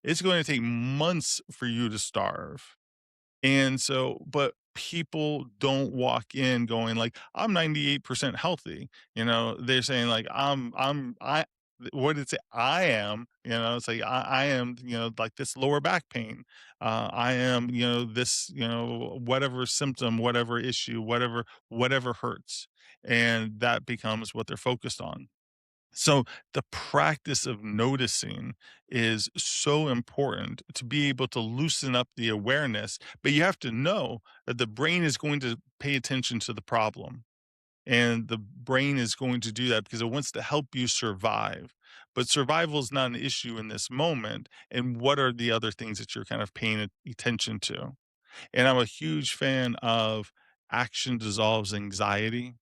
It's going to take months for you to starve. And so, but people don't walk in going like, I'm 98% healthy. They're saying like, what did it say? I am, it's like, I am, like this lower back pain. I am, this, whatever symptom, whatever issue, whatever hurts. And that becomes what they're focused on. So the practice of noticing is so important to be able to loosen up the awareness, but you have to know that the brain is going to pay attention to the problem. And the brain is going to do that because it wants to help you survive. But survival is not an issue in this moment. And what are the other things that you're kind of paying attention to? And I'm a huge fan of action dissolves anxiety.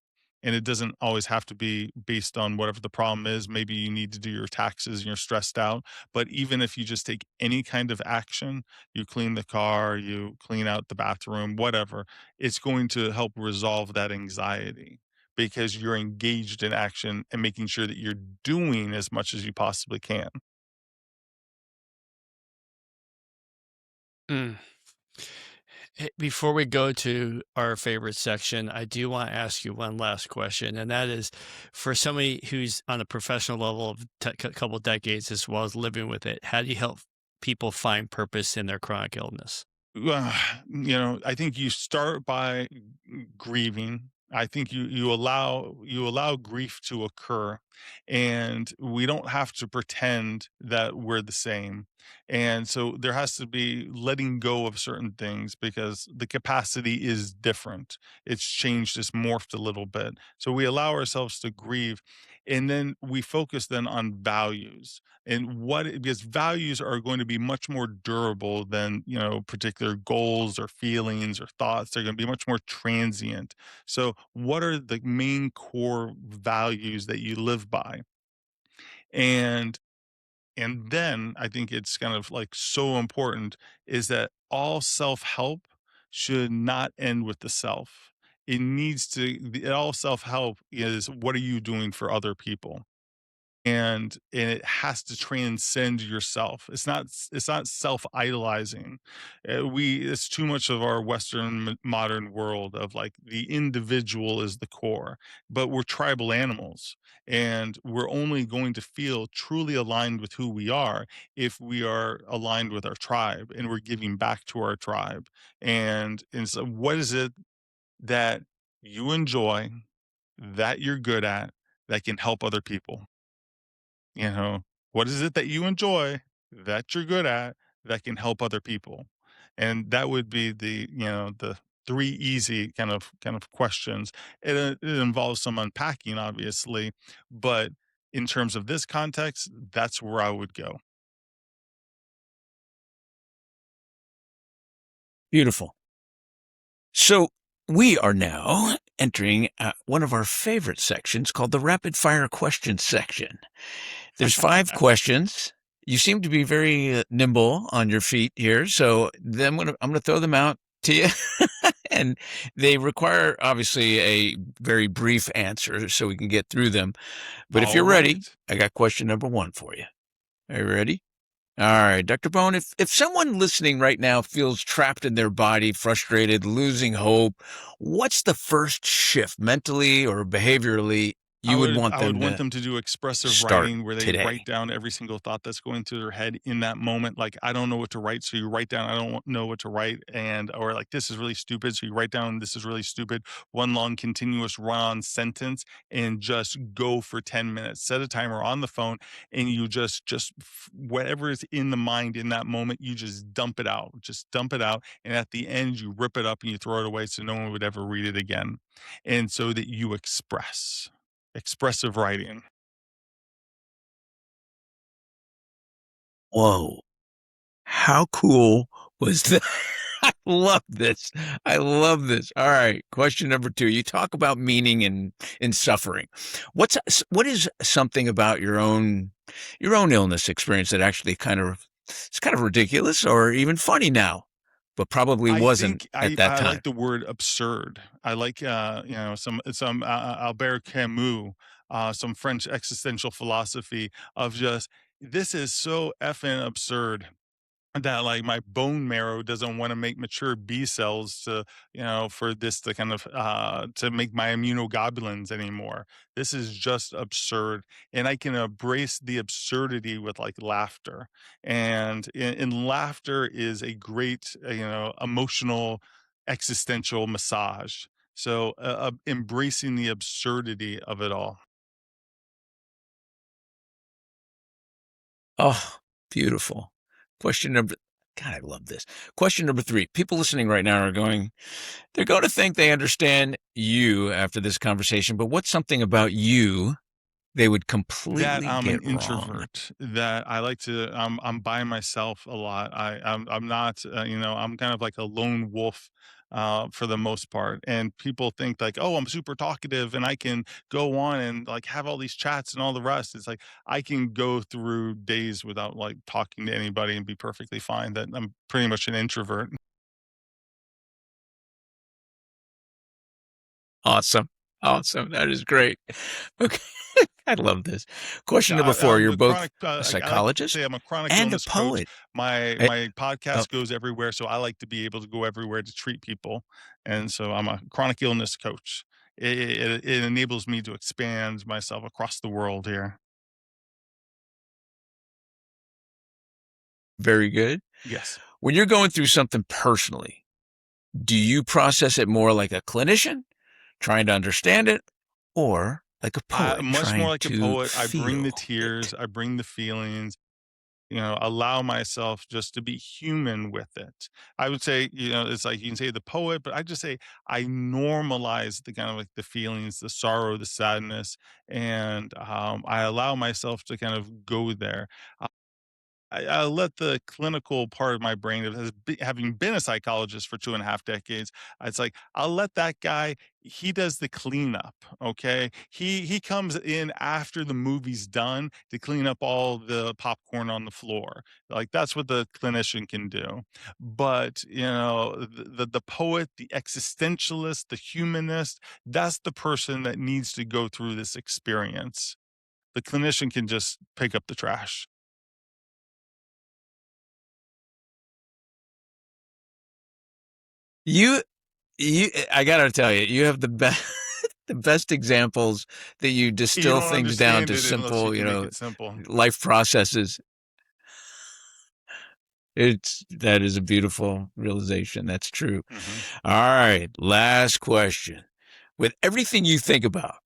And it doesn't always have to be based on whatever the problem is. Maybe you need to do your taxes and you're stressed out. But even if you just take any kind of action, you clean the car, you clean out the bathroom, whatever, it's going to help resolve that anxiety because you're engaged in action and making sure that you're doing as much as you possibly can. Mm. Hey, before we go to our favorite section, I do want to ask you one last question, and that is for somebody who's on a professional level of a couple decades as well as living with it, how do you help people find purpose in their chronic illness? Well, I think you start by grieving. I think you allow grief to occur, and we don't have to pretend that we're the same. And so there has to be letting go of certain things because the capacity is different. It's changed, it's morphed a little bit. So we allow ourselves to grieve, and then we focus then on values and because values are going to be much more durable than particular goals or feelings or thoughts. They're going to be much more transient. So what are the main core values that you live by? And and then I think it's kind of like so important is that all self-help should not end with the self. It needs to all self-help is what are you doing for other people, and it has to transcend yourself. It's not self-idolizing. We It's too much of our Western modern world of like the individual is the core, but we're tribal animals, and we're only going to feel truly aligned with who we are if we are aligned with our tribe and we're giving back to our tribe. And so, what is it that you enjoy, that you're good at, that can help other people? You know, what is it that you enjoy, that you're good at, that can help other people? And that would be the three easy kind of questions. It involves some unpacking, obviously, but in terms of this context, that's where I would go. Beautiful. So we are now entering one of our favorite sections called the rapid fire question section. There's 5 questions. You seem to be very nimble on your feet here, so then I'm gonna throw them out to you, and they require obviously a very brief answer so we can get through them. But if All you're ready, right. I got question number 1 for you. Are you ready? All right, Dr. Bone, if someone listening right now feels trapped in their body, frustrated, losing hope, what's the first shift mentally or behaviorally I you would would want I would them want to them to do expressive start writing where they write today? down every single thought that's going through their head in that moment. Like, I don't know what to write, so you write down, I don't know what to write, or like, this is really stupid, so you write down, this is really stupid. One long continuous run-on sentence, and just go for 10 minutes. Set a timer on the phone, and you whatever is in the mind in that moment, you just dump it out. Just dump it out, and at the end, you rip it up and you throw it away so no one would ever read it again. And so that you expressive writing. Whoa, how cool was that? I love this. I love this. All right, question number 2. You talk about meaning and suffering. What is something about your own illness experience that actually it's kind of ridiculous or even funny now, but probably I wasn't think at I that I time? like the word absurd. I like, Albert Camus, some French existential philosophy of just, "This is so effing absurd." That like my bone marrow doesn't want to make mature B cells for this to kind of to make my immunoglobulins anymore. This is just absurd. And I can embrace the absurdity with like laughter. And laughter is a great emotional existential massage. So embracing the absurdity of it all. Oh, beautiful. Question number God, I love this. Question number 3. People listening right now they're going to think they understand you after this conversation, but what's something about you they would That completely I'm an get wrong? introvert, that I like to I'm by myself a lot. I'm not, I'm kind of like a lone wolf for the most part. And people think like, "Oh, I'm super talkative and I can go on and like have all these chats and all the rest." It's like I can go through days without like talking to anybody and be perfectly fine. That I'm pretty much an introvert. Awesome. Awesome. That is great. Okay. I love this. Question Yeah, number 4. You're I'm a both chronic. a I like to say psychologist I'm a chronic and a illness coach. poet. Eh, My oh, podcast goes everywhere, so I like to be able to go everywhere to treat people, and so I'm a chronic illness coach. It enables me to expand myself across the world here. very good. Yes. When you're going through something personally, do you process it more like a clinician trying to understand it or like a poet Much more trying like a to poet. I bring the feel tears, it? I bring the feelings, allow myself just to be human with it. I would say, it's like you can say the poet, but I just say I normalize the kind of like the feelings, the sorrow, the sadness, and I allow myself to kind of go there. I let the clinical part of my brain that having been a psychologist for 2.5 decades, it's like I'll let that guy. He does the cleanup. Okay, he comes in after the movie's done to clean up all the popcorn on the floor. Like that's what the clinician can do. But the poet, the existentialist, the humanist, that's the person that needs to go through this experience. The clinician can just pick up the trash. You I gotta tell you, you have the best the best examples that you You distill don't things down understand to it unless you simple, can make it simple. life processes. That is a beautiful realization. That's true. Mhm. All right, last question. With everything you think about,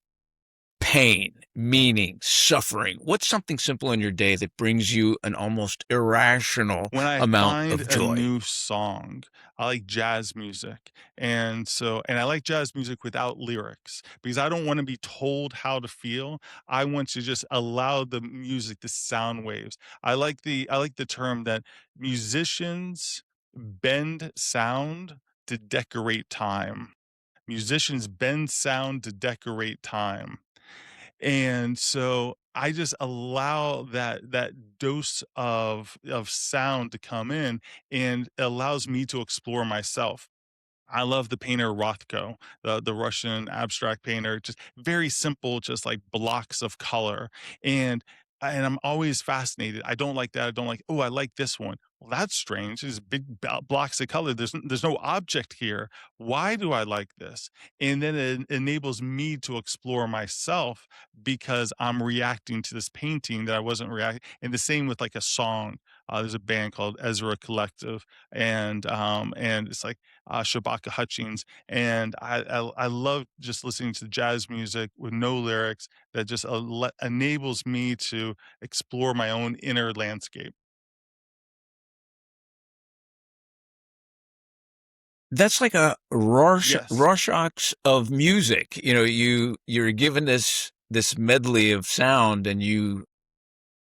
pain, meaning, suffering, what's something simple in your day that brings you an almost irrational When I amount find of a joy? new song, I like jazz music, and I like jazz music without lyrics because I don't wanna be told how to feel. I want to just allow the music, the sound waves. I like the term that musicians bend sound to decorate time. Musicians bend sound to decorate time. And so I just allow that dose of sound to come in, and it allows me to explore myself. I love the painter Rothko, the Russian abstract painter, just very simple, just like blocks of color. And and I'm always fascinated. I don't like that. I don't like, oh, I like this one. Well, that's strange. These big blocks of color. There's no object here. Why do I like this? And then it enables me to explore myself because I'm reacting to this painting that I wasn't reacting. And the same with like a song. There's a band called Ezra Collective, and it's like Shabaka Hutchings, and I love just listening to jazz music with no lyrics that just enables me to explore my own inner landscape. That's like a Yes, Rorschach's of music. You're given this medley of sound and you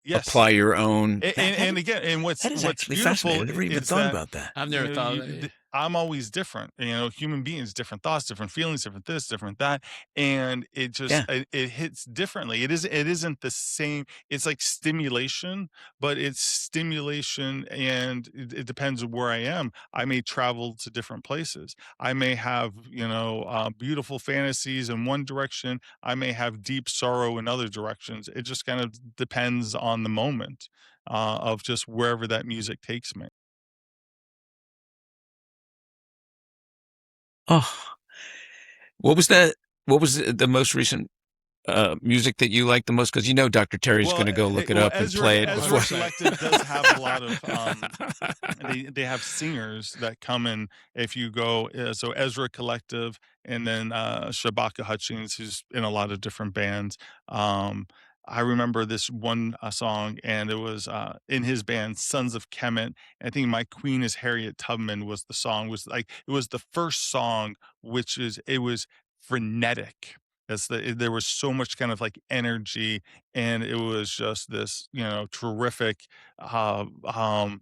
yes, apply your own. and again, and That is what's actually fascinating. beautiful I never even is thought that about that. I've never thought of it. I'm always different. Human beings, different thoughts, different feelings, different this, different that, and Yeah. it hits differently. It isn't the same. It's like stimulation, but it's stimulation, and it depends on where I am. I may travel to different places. I may have beautiful fantasies in one direction. I may have deep sorrow in other directions. It just kind of depends on the moment of just wherever that music takes me. Oh, what was that? What was the most recent music that you like the most? Because Dr. Terry's Well, going to go look it well, up and Ezra play it Hold on Ezra a before. second. Collective does have a lot of they have singers that come in if you go so Ezra Collective, and then Shabaka Hutchings, who's in a lot of different bands. Um I remember this one song, and it was in his band Sons of Kemet. I think My Queen is Harriet Tubman was the song. Was like it was the first song, it was frenetic. There was so much kind of like energy, and it was just this terrific uh, um,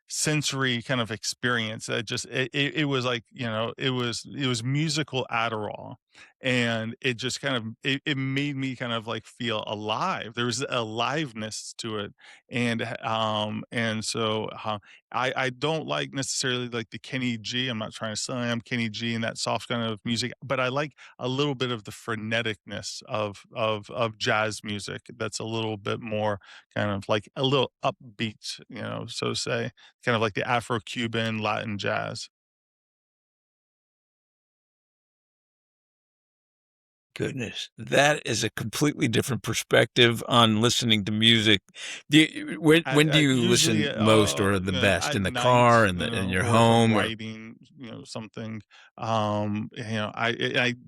sensory kind of experience. It was like it was musical Adderall, and it just kind of it made me kind of like feel alive. There was a aliveness to it, and so I don't like necessarily like the Kenny G. I'm not trying to slam Kenny G and that soft kind of music, but I like a little bit of the freneticness of jazz music. That's a little bit more kind of like a little upbeat, so to say, kind of like the Afro-Cuban Latin jazz. Goodness, that is a completely different perspective on listening to music. When do I you usually, listen most or the best? at In the night, car, in your or if I'm home, or writing, something,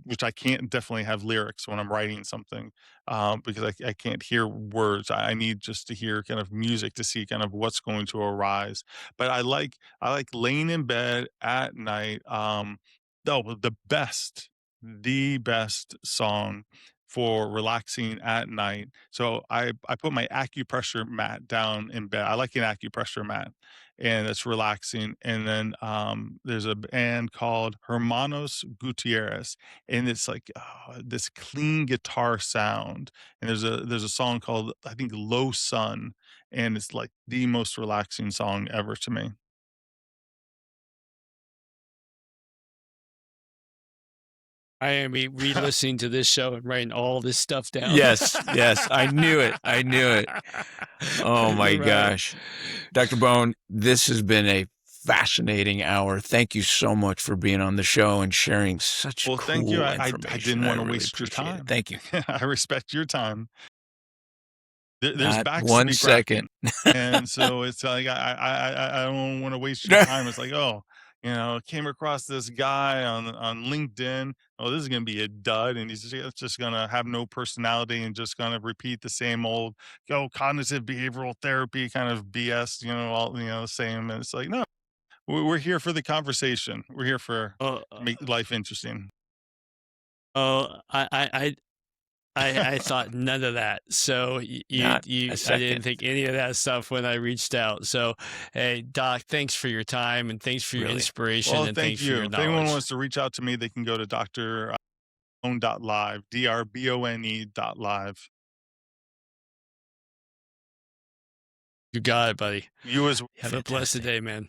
which I can't definitely have lyrics when I'm writing something, because I can't hear words. I need just to hear kind of music to see kind of what's going to arise. But I like laying in bed at night. Oh, the best song for relaxing at night. So I put my acupressure mat down in bed. I like an acupressure mat, and it's relaxing. And then there's a band called Hermanos Gutierrez, and it's like this clean guitar sound. And there's a song called, I think, Low Sun, and it's like the most relaxing song ever to me. I am re-listening to this show and writing all this stuff down. yes, yes, I knew it. I knew it. Oh my You're right. gosh, Dr. Bone, this has been a fascinating hour. Thank you so much for being on the show and sharing such Well, thank you. cool I information. didn't want to really waste your appreciate it. time. Thank you. I respect your time. There's Not backs to one be second. cracking, and so it's like I don't want to waste your time. It's like, oh, came across this guy on LinkedIn. Oh, this is gonna be a dud, and he's just gonna have no personality and just gonna repeat the same old cognitive behavioral therapy kind of BS. All same. And it's like, no, we're here for the conversation. We're here for Oh, to make life interesting. oh, I thought none of that. So Not a I second. didn't think any of that stuff when I reached out. So, hey, Doc, thanks for your time and thanks for your Really. inspiration Well, and thank thanks for you. your If anyone knowledge. wants to reach out to me, they can go to Dr.Bone.live, DRBONE.live. You got it, buddy. You as Have a blessed Fantastic. day, man.